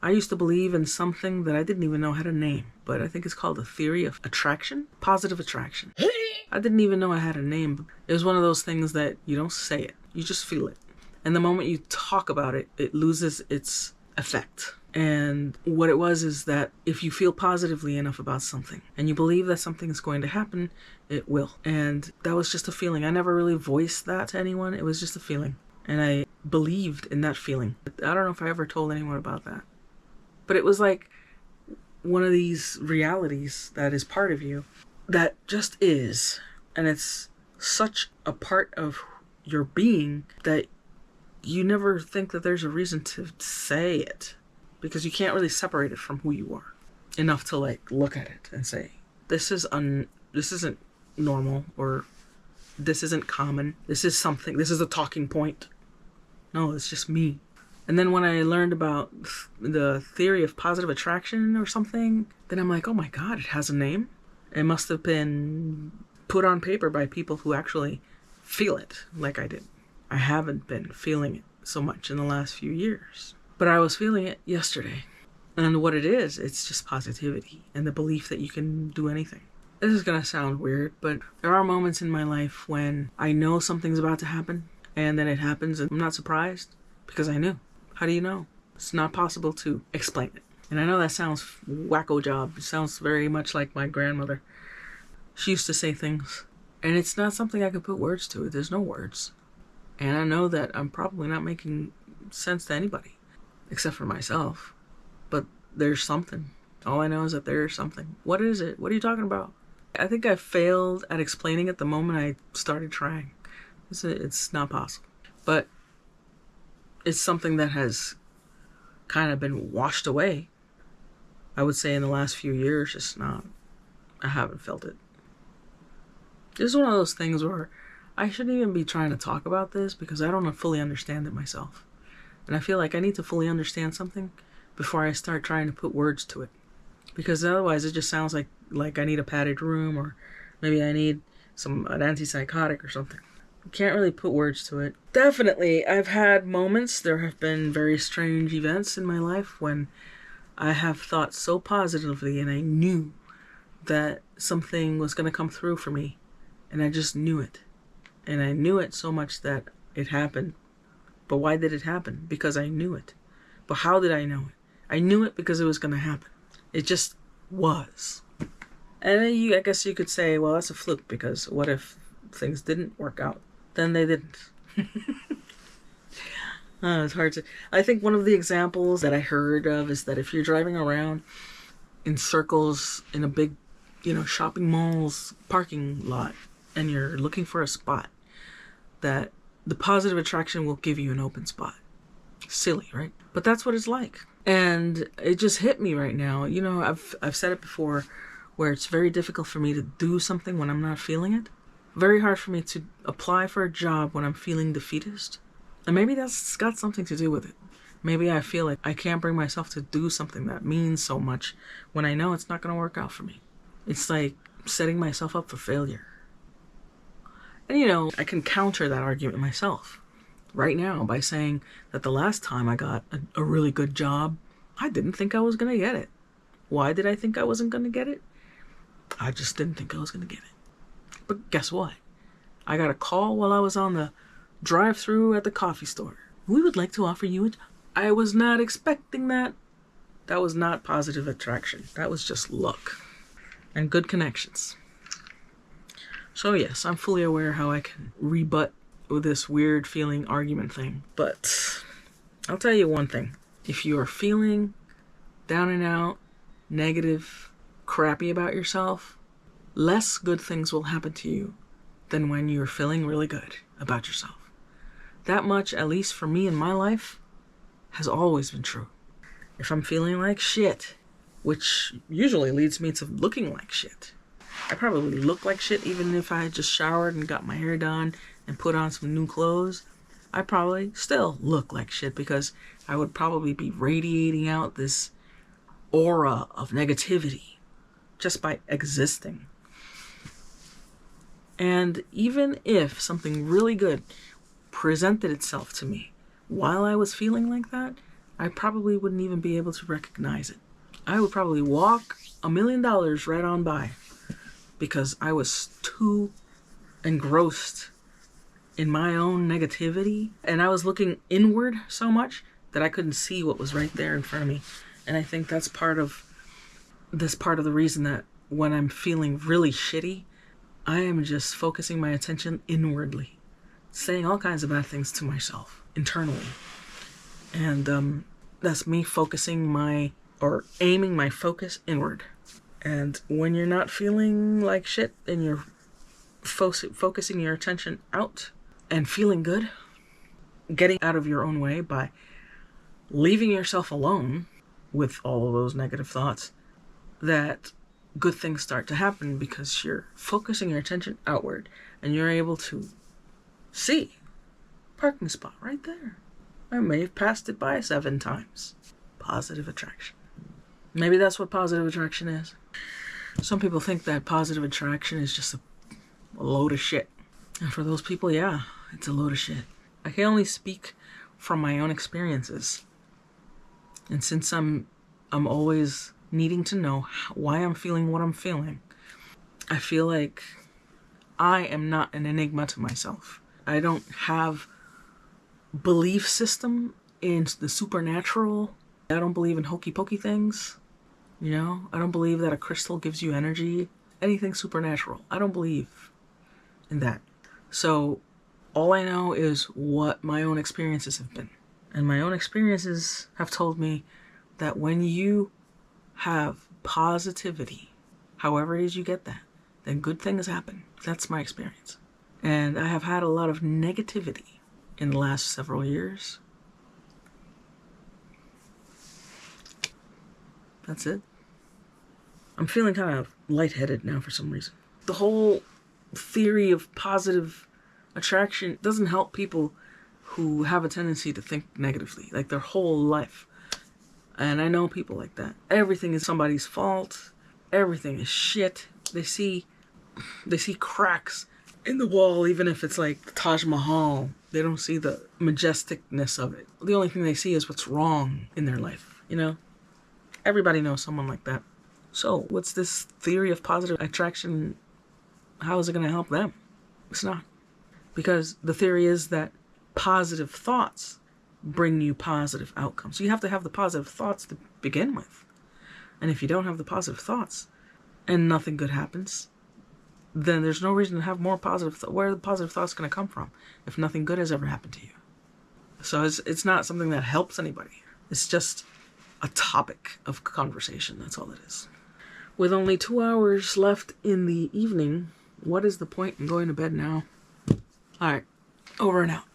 I used to believe in something that I didn't even know had a name, but I think it's called the theory of attraction, positive attraction. I didn't even know I had a name. It was one of those things that you don't say it, you just feel it. And the moment you talk about it, it loses its effect. And what it was is that if you feel positively enough about something and you believe that something is going to happen, it will. And that was just a feeling. I never really voiced that to anyone. It was just a feeling. And I believed in that feeling. I don't know if I ever told anyone about that. But it was like one of these realities that is part of you that just is. And it's such a part of your being that you never think that there's a reason to say it, because you can't really separate it from who you are enough to like look at it and say, this isn't normal, or this isn't common. This is something, this is a talking point. No, it's just me. And then when I learned about the theory of positive attraction or something, then I'm like, oh my God, it has a name. It must have been put on paper by people who actually feel it like I did. I haven't been feeling it so much in the last few years, but I was feeling it yesterday. And what it is, it's just positivity and the belief that you can do anything. This is going to sound weird, but there are moments in my life when I know something's about to happen and then it happens and I'm not surprised because I knew. How do you know? It's not possible to explain it. And I know that sounds wacko job. It sounds very much like my grandmother. She used to say things, and it's not something I could put words to. There's no words. And I know that I'm probably not making sense to anybody, except for myself. But there's something. All I know is that there's something. What is it? What are you talking about? I think I failed at explaining it the moment I started trying. It's not possible. But it's something that has kind of been washed away. I would say in the last few years, I haven't felt it. This is one of those things where I shouldn't even be trying to talk about this because I don't fully understand it myself. And I feel like I need to fully understand something before I start trying to put words to it. Because otherwise it just sounds like I need a padded room, or maybe I need an antipsychotic or something. I can't really put words to it. Definitely, I've had moments, there have been very strange events in my life when I have thought so positively and I knew that something was going to come through for me. And I just knew it. And I knew it so much that it happened. But why did it happen? Because I knew it. But how did I know it? I knew it because it was going to happen. It just was. And then I guess you could say, well, that's a fluke, because what if things didn't work out? Then they didn't. It's hard to... I think one of the examples that I heard of is that if you're driving around in circles in a big, shopping mall's parking lot, and you're looking for a spot, that the positive attraction will give you an open spot. Silly, right? But that's what it's like. And it just hit me right now. I've said it before, where it's very difficult for me to do something when I'm not feeling it. Very hard for me to apply for a job when I'm feeling defeatist. And maybe that's got something to do with it. Maybe I feel like I can't bring myself to do something that means so much when I know it's not going to work out for me. It's like setting myself up for failure. And I can counter that argument myself right now by saying that the last time I got a really good job, I didn't think I was going to get it. Why did I think I wasn't going to get it? I just didn't think I was going to get it. But guess what? I got a call while I was on the drive-thru at the coffee store. We would like to offer you I was not expecting that. That was not positive attraction. That was just luck and good connections. So yes, I'm fully aware how I can rebut with this weird feeling argument thing. But I'll tell you one thing. If you are feeling down and out, negative, crappy about yourself, less good things will happen to you than when you're feeling really good about yourself. That much, at least for me in my life, has always been true. If I'm feeling like shit, which usually leads me to looking like shit. I probably look like shit even if I had just showered and got my hair done and put on some new clothes. I probably still look like shit because I would probably be radiating out this aura of negativity just by existing. And even if something really good presented itself to me while I was feeling like that, I probably wouldn't even be able to recognize it. I would probably walk $1 million right on by because I was too engrossed in my own negativity, and I was looking inward so much that I couldn't see what was right there in front of me. And I think that's part of the reason that when I'm feeling really shitty, I am just focusing my attention inwardly, saying all kinds of bad things to myself internally. And that's me aiming my focus inward. And when you're not feeling like shit and you're focusing your attention out and feeling good, getting out of your own way by leaving yourself alone with all of those negative thoughts, that good things start to happen because you're focusing your attention outward and you're able to see parking spot right there. I may have passed it by 7 times. Positive attraction. Maybe that's what positive attraction is. Some people think that positive attraction is just a load of shit. And for those people, yeah, it's a load of shit. I can only speak from my own experiences. And since I'm always needing to know why I'm feeling what I'm feeling, I feel like I am not an enigma to myself. I don't have belief system in the supernatural. I don't believe in hokey pokey things. You know, I don't believe that a crystal gives you energy. Anything supernatural. I don't believe in that. So all I know is what my own experiences have been. And my own experiences have told me that when you have positivity, however it is you get that, then good things happen. That's my experience. And I have had a lot of negativity in the last several years. That's it. I'm feeling kind of lightheaded now for some reason. The whole theory of positive attraction doesn't help people who have a tendency to think negatively, like their whole life. And I know people like that. Everything is somebody's fault. Everything is shit. They see cracks in the wall, even if it's like the Taj Mahal. They don't see the majesticness of it. The only thing they see is what's wrong in their life, you know? Everybody knows someone like that. So what's this theory of positive attraction? How is it going to help them? It's not. Because the theory is that positive thoughts bring you positive outcomes. So you have to have the positive thoughts to begin with. And if you don't have the positive thoughts and nothing good happens, then there's no reason to have more positive thoughts. Where are the positive thoughts going to come from if nothing good has ever happened to you? So it's not something that helps anybody. It's just a topic of conversation. That's all it is. With only 2 hours left in the evening, what is the point in going to bed now? All right, over and out.